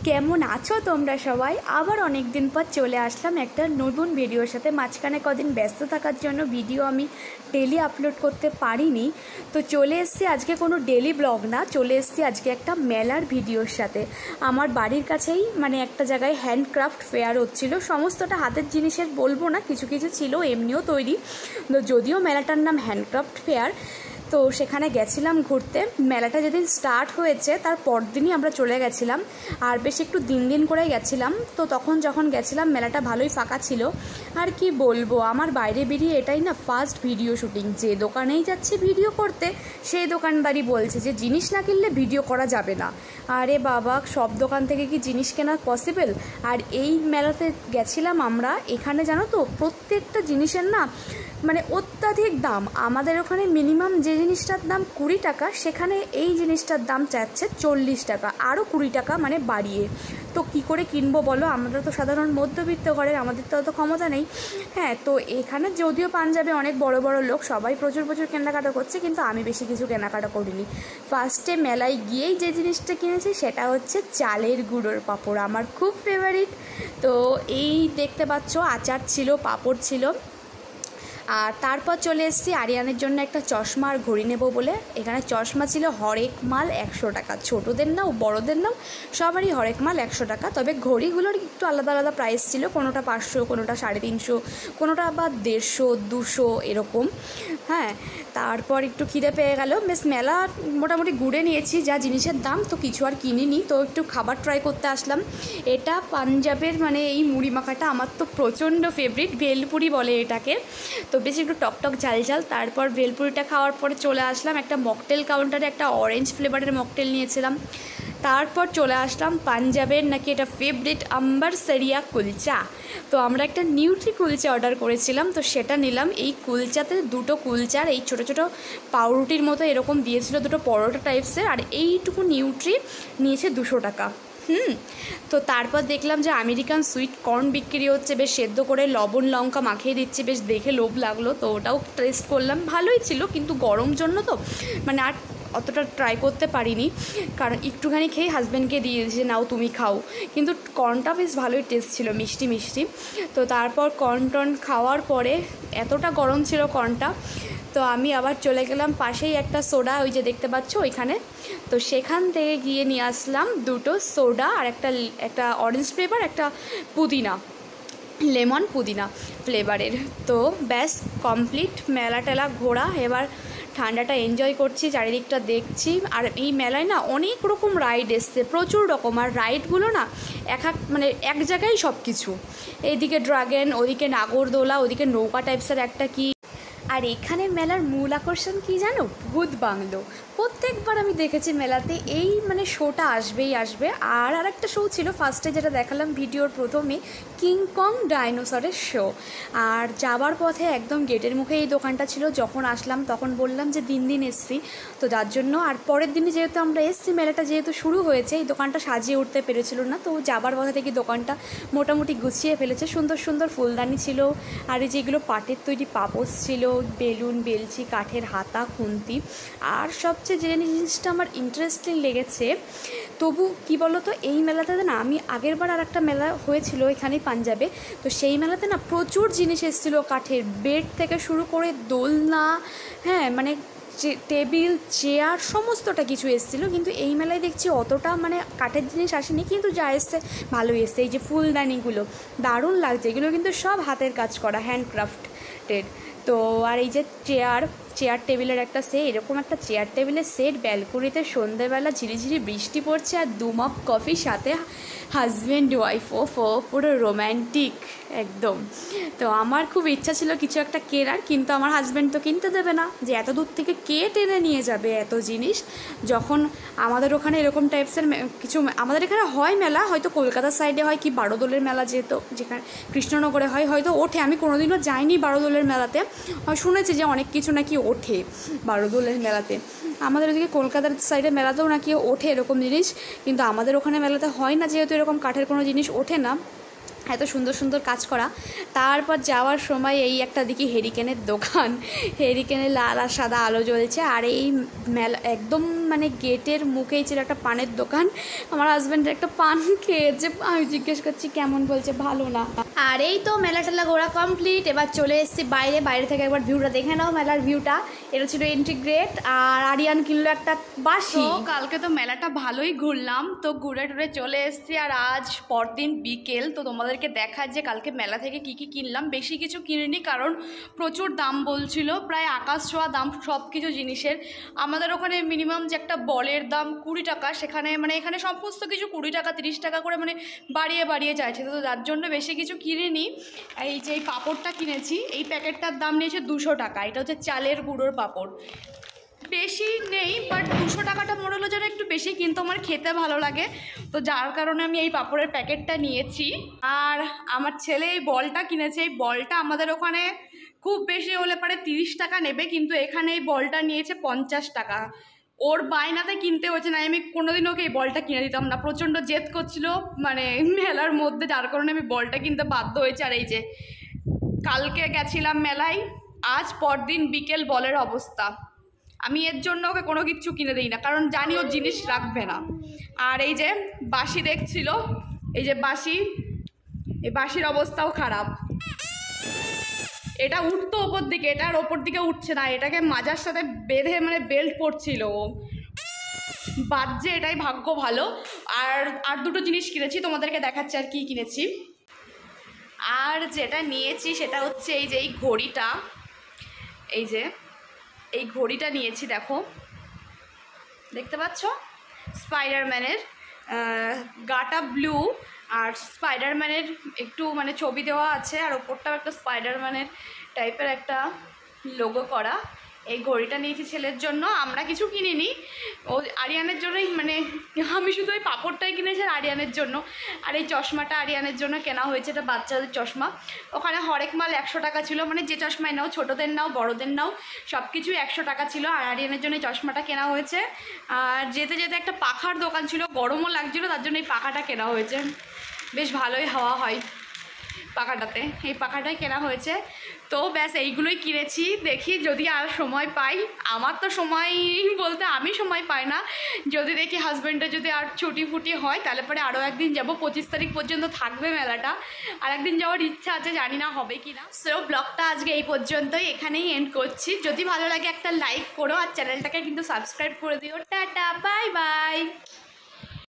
কেমন আছো তোমরা সবাই? আবার অনেক দিন পর চলে আসলাম একটা নতুন ভিডিওর সাথে। মাঝখানে কদিন ব্যস্ত থাকার জন্য ভিডিও আমি ডেলি আপলোড করতে পারিনি, তো চলে এসেছি আজকে কোনো ডেলি ব্লগ না, চলে এসেছি আজকে একটা মেলার ভিডিওর সাথে। আমার বাড়ির কাছেই মানে একটা জায়গায় হ্যান্ডক্রাফট ফেয়ার হচ্ছিলো, সমস্তটা হাতের জিনিসের বলবো না, কিছু কিছু ছিল এমনিও তৈরি, তো যদিও মেলাটার নাম হ্যান্ডক্রাফট ফেয়ার। তো সেখানে গেছিলাম ঘুরতে। মেলাটা যেদিন স্টার্ট হয়েছে তার পরদিনই আমরা চলে গেছিলাম, আর বেশ একটু দিন করেই গেছিলাম। তো তখন যখন গেছিলাম মেলাটা ভালোই ফাঁকা ছিল। আর কি বলবো, আমার বাইরে বেরিয়ে এটাই না ফার্স্ট ভিডিও শ্যুটিং। যে দোকানেই যাচ্ছি ভিডিও করতে, সেই দোকানদারই বলছে যে জিনিস না কিনলে ভিডিও করা যাবে না। আরে বাবা, সব দোকান থেকে কি জিনিস কেনা পসিবল? আর এই মেলাতে গেছিলাম আমরা, এখানে জানো তো প্রত্যেকটা জিনিসের না মানে অত্যাধিক দাম। আমাদের ওখানে মিনিমাম যে জিনিসটার দাম 20 টাকা, সেখানে এই জিনিসটার দাম চাচ্ছে 40 টাকা, আরও 20 টাকা মানে বাড়িয়ে। তো কি করে কিনবো বলো? আমরা তো সাধারণ মধ্যবিত্ত ঘরের, আমাদের তো অত ক্ষমতা নেই। হ্যাঁ, তো এখানে যদিও পাঞ্জাবে অনেক বড় বড় লোক, সবাই প্রচুর কেনাকাটা করছে, কিন্তু আমি বেশি কিছু কেনাকাটা করিনি। ফার্স্টে মেলায় গিয়েই যে জিনিসটা কিনেছি সেটা হচ্ছে চালের গুঁড়োর পাঁপড়, আমার খুব ফেভারিট। তো এই দেখতে পাচ্ছ, আচার ছিল, পাঁপড় ছিল। আর তারপর চলে এসেছি আরিয়ানের জন্য একটা চশমা আর ঘড়ি নেব বলে। এখানে চশমা ছিল হরেক মাল 100 টাকা, ছোটোদের নাও বড়োদের নাও সবারই হরেক মাল 100 টাকা। তবে ঘড়িগুলোর একটু আলাদা আলাদা প্রাইস ছিল, কোনোটা 500, কোনোটা 350, কোনোটা আবার 150, 200 এরকম। হ্যাঁ, তারপর একটু খিদে পেয়ে গেল, বেশ মেলা মোটামুটি ঘুরে নিয়েছি, যা জিনিসের দাম তো কিছু আর কিনিনি। তো একটু খাবার ট্রাই করতে আসলাম। এটা পাঞ্জাবের মানে এই মুড়ি মাখাটা আমার তো প্রচণ্ড ফেভারিট, ভেলপুরি বলে এটাকে। তো বেশি একটু টকটক ঝাল ঝাল। তারপর ভেলপুরিটা খাওয়ার পরে চলে আসলাম একটা মকটেল কাউন্টারে, একটা অরেঞ্জ ফ্লেভারের মকটেল নিয়েছিলাম। তারপর চলে আসলাম পাঞ্জাবের নাকি এটা ফেভারিট অমৃতসরিয়া কুলচা। তো আমরা একটা নিউট্রি কুলচা অর্ডার করেছিলাম, তো সেটা নিলাম। এই কুলচাতে দুটো কুলচার এই ছোটো ছোটো পাউরুটির মতো এরকম দিয়েছিল, দুটো পরোটা টাইপসের, আর এইটুকু নিউট্রি নিয়েছে 200 টাকা। তো তারপর দেখলাম যে আমেরিকান সুইট কর্ন বিক্রি হচ্ছে, বেশ সেদ্ধ করে লবণ লঙ্কা মাখিয়ে দিচ্ছে, বেশ দেখে লোভ লাগলো। তো ওটাও টেস্ট করলাম, ভালোই ছিল, কিন্তু গরম জন্য তো মানে আর অতটা ট্রাই করতে পারিনি, কারণ একটুখানি খেয়ে হাজব্যান্ডকে দিয়ে দিয়েছে, নাও তুমি খাও। কিন্তু কর্নটা বেশ ভালোই টেস্ট ছিল, মিষ্টি মিষ্টি। তো তারপর কর্ন টর্ন খাওয়ার পরে এতটা গরম ছিল কর্নটা, তো আমি আবার চলে গেলাম পাশেই একটা সোডা, ওই যে দেখতে পাচ্ছ ওইখানে। তো সেখান থেকে গিয়ে নিয়ে আসলাম দুটো সোডা আর একটা অরেঞ্জ ফ্লেভার, একটা পুদিনা, লেমন পুদিনা ফ্লেভারের। তো ব্যাস কমপ্লিট মেলা টেলা ঘোরা। এবার ঠান্ডাটা এনজয় করছি, চারিদিকটা দেখছি। আর এই মেলায় না অনেক রকম রাইড এসছে, প্রচুর রকম। আর রাইডগুলো না মানে এক জায়গায় সব কিছু, এইদিকে ড্রাগন, ওদিকে নাগরদোলা, ওদিকে নৌকা টাইপসের একটা কি। আর এখানে মেলার মূল আকর্ষণ কি জানো? ভূত বাংলো। প্রত্যেকবার আমি দেখেছি মেলাতে এই মানে শোটা আসবেই আসবে। আর একটা শো ছিল ফার্স্টে, যেটা দেখালাম ভিডিওর প্রথমে, কিংকং ডাইনোসরের শো। আর যাবার পথে একদম গেটের মুখে এই দোকানটা ছিল। যখন আসলাম তখন বললাম যে দিন এসছি, তো যার জন্য। আর পরের দিনে যেহেতু আমরা এসছি, মেলাটা যেহেতু শুরু হয়েছে, এই দোকানটা সাজিয়ে উঠতে পেরেছিল না, তো যাবার পথে থেকে দোকানটা মোটামুটি গুছিয়ে ফেলেছে। সুন্দর সুন্দর ফুলদানি ছিল, আর এই যেগুলো পাটের তৈরি পাপোশ ছিল, বেলুন, বেলচি, কাঠের হাতা, খুন্তি। আর সবচেয়ে যে জিনিসটা আমার ইন্টারেস্টিং লেগেছে, তবু কি বলো তো, এই মেলাটাতে না আমি আগেরবার আর একটা মেলা হয়েছিল এখানেই পাঞ্জাবে, তো সেই মেলাতে না প্রচুর জিনিস এসেছিলো কাঠের, বেড থেকে শুরু করে দোলনা, হ্যাঁ মানে টেবিল চেয়ার সমস্তটা কিছু এসেছিলো, কিন্তু এই মেলায় দেখছি অতটা মানে কাঠের জিনিস আসেনি, কিন্তু যা এসছে ভালোই এসছে। এই যে ফুলদানিগুলো দারুণ লাগছে, এগুলো কিন্তু সব হাতের কাজ করা, হ্যান্ডক্রাফটেড। তো আর এই যে চেয়ার টেবিলের একটা এরকম একটা চেয়ার টেবিলের সেট, ব্যালকনিতে সন্ধ্যেবেলা ঝিরিঝিরি বৃষ্টি পড়ছে আর 2 মাপ কফি, সাথে হাজব্যান্ড ওয়াইফ, ও পুরো রোম্যান্টিক একদম। তো আমার খুব ইচ্ছা ছিল কিছু একটা কেনার, কিন্তু আমার হাজব্যান্ড তো কিনতে দেবে না, যে এত দূর থেকে কে টেনে নিয়ে যাবে এত জিনিস। যখন আমাদের ওখানে এরকম টাইপসের কিছু, আমাদের এখানে হয় মেলা, হয়তো কলকাতার সাইডে হয় কি বারোদোলের মেলা, যেহেতু যেখানে কৃষ্ণনগরে হয় হয়তো ওঠে, আমি কোনোদিনও যাইনি বারোদোলের মেলাতে, শুনেছি যে অনেক কিছু নাকি ওঠে বারোদোলের মেলাতে। আমাদের ওদিকে কলকাতার সাইডে মেলাতেও নাকি ওঠে এরকম জিনিস, কিন্তু আমাদের ওখানে মেলাতে হয় না, যেহেতু এরকম কাঠের কোনো জিনিস ওঠে না, এত সুন্দর সুন্দর কাজ করা। তারপর যাওয়ার সময় এই একটা দিকে হেরিকেনের দোকান, হেরিকেনের লাল আর সাদা আলো জ্বলছে, আর এই মেলা একদম মানে গেটের মুখেই ছিল একটা পানের দোকান। আমার হাজব্যান্ডের একটা পান খেয়েছে, আমি জিজ্ঞেস করছি কেমন, বলছে ভালো না। আর এই তো মেলা টেলা ঘোরা কমপ্লিট, এবার চলে এসেছি বাইরে থেকে একবার ভিউটা দেখে নাও, মেলার ভিউটা। এটা ছিল এন্ট্রি গেট, আর আরিয়ান কিনলো একটা বাঁশি। কালকে তো মেলাটা ভালোই ঘুরলাম, তো ঘুরে টুরে চলে এসেছি, আর আজ পরদিন বিকেল। তো তোমাদেরকে দেখায় যে কালকে মেলা থেকে কি কিনলাম। বেশি কিছু কিনিনি, কারণ প্রচুর দাম বলছিল, প্রায় আকাশ ছোঁয়া দাম সব কিছু জিনিসের। আমাদের ওখানে মিনিমাম যে একটা বলের দাম 20 টাকা, সেখানে মানে এখানে সমস্ত কিছু 20 টাকা 30 টাকা করে মানে বাড়িয়ে চাইছে, তো যার জন্য বেশি কিছু কিনিনি। এই যে এই পাঁপড়টা কিনেছি, এই প্যাকেটটার দাম নিয়েছে 200 টাকা। এটা হচ্ছে চালের গুঁড়োর পাঁপড়, বেশি নেই, বাট 200 টাকাটা মনে হলো যেন একটু বেশি, কিন্তু আমার খেতে ভালো লাগে, তো যার কারণে আমি এই পাঁপড়ের প্যাকেটটা নিয়েছি। আর আমার ছেলে এই বলটা কিনেছে, এই বলটা আমাদের ওখানে খুব বেশি হলে পারে 30 টাকা নেবে, কিন্তু এখানে এই বলটা নিয়েছে 50 টাকা। ওর বায়নাতে কিনতে হয়েছে, না আমি কোনোদিন ওকে এই বলটা কিনে দিতাম না, প্রচণ্ড জেদ করছিল মানে মেলার মধ্যে, যার কারণে আমি বলটা কিনতে বাধ্য হয়েছি। আর এই যে কালকে গেছিলাম মেলায়, আজ পরদিন বিকেল বলের অবস্থা। আমি এর জন্য ওকে কোনো কিছু কিনে দিই না, কারণ জানি ও জিনিস রাখবে না। আর এই যে বাঁশি দেখছিল, এই যে বাঁশি, এই বাঁশির অবস্থাও খারাপ, এটা উঠতো ওপর দিকে, এটার ওপর দিকে উঠছে না, এটাকে মাজার সাথে বেঁধে মানে বেল্ট পড়ছিল, বাজছে, এটাই ভাগ্য ভালো। আর দুটো জিনিস কিনেছি, তোমাদেরকে দেখাচ্ছি আর কি কিনেছি। আর যেটা নিয়েছি সেটা হচ্ছে এই যে এই ঘড়িটা, এই ঘড়িটা নিয়েছি, দেখো দেখতে পাচ্ছ, স্পাইডারম্যানের, গাটা ব্লু আর স্পাইডারম্যানের একটু মানে ছবি দেওয়া আছে, আর ওপরটাও একটা স্পাইডারম্যানের টাইপের একটা লোগো করা। এই ঘড়িটা নিয়েছি ছেলের জন্য, আমরা কিছু কিনিনি, ও আরিয়ানের জন্যই, মানে আমি শুধু ওই পাঁপড়টাই কিনেছি আর আরিয়ানের জন্য। আর এই চশমাটা আরিয়ানের জন্য কেনা হয়েছে, এটা বাচ্চাদের চশমা। ওখানে হরেক মাল 100 টাকা ছিল, মানে যে চশমায় নাও, ছোটোদের নাও বড়োদের নাও, সব কিছুই 100 টাকা ছিল। আর আরিয়ানের জন্য এই চশমাটা কেনা হয়েছে। আর যেতে একটা পাখার দোকান ছিল, গরমও লাগছিলো, তার জন্য এই পাখাটা কেনা হয়েছে, বেশ ভালোই হাওয়া হয় পাখাটাতে, এই পাখাটাই কেনা হয়েছে। তো ব্যাস এইগুলোই কিনেছি, দেখি যদি আর সময় পাই। আমার তো সময় বলতে আমি সময় পাই না, যদি দেখি হাজব্যান্ডের যদি আর ছুটি ফুটি হয় তাহলে পরে আরও একদিন যাব, 25 তারিখ পর্যন্ত থাকবে মেলাটা, আর একদিন যাওয়ার ইচ্ছা আছে, জানি না হবে কি না। সো ব্লগটা আজকে এই পর্যন্তই, এখানেই এন্ড করছি। যদি ভালো লাগে একটা লাইক করো, আর চ্যানেলটাকে কিন্তু সাবস্ক্রাইব করে দিও। Tata, bye bye.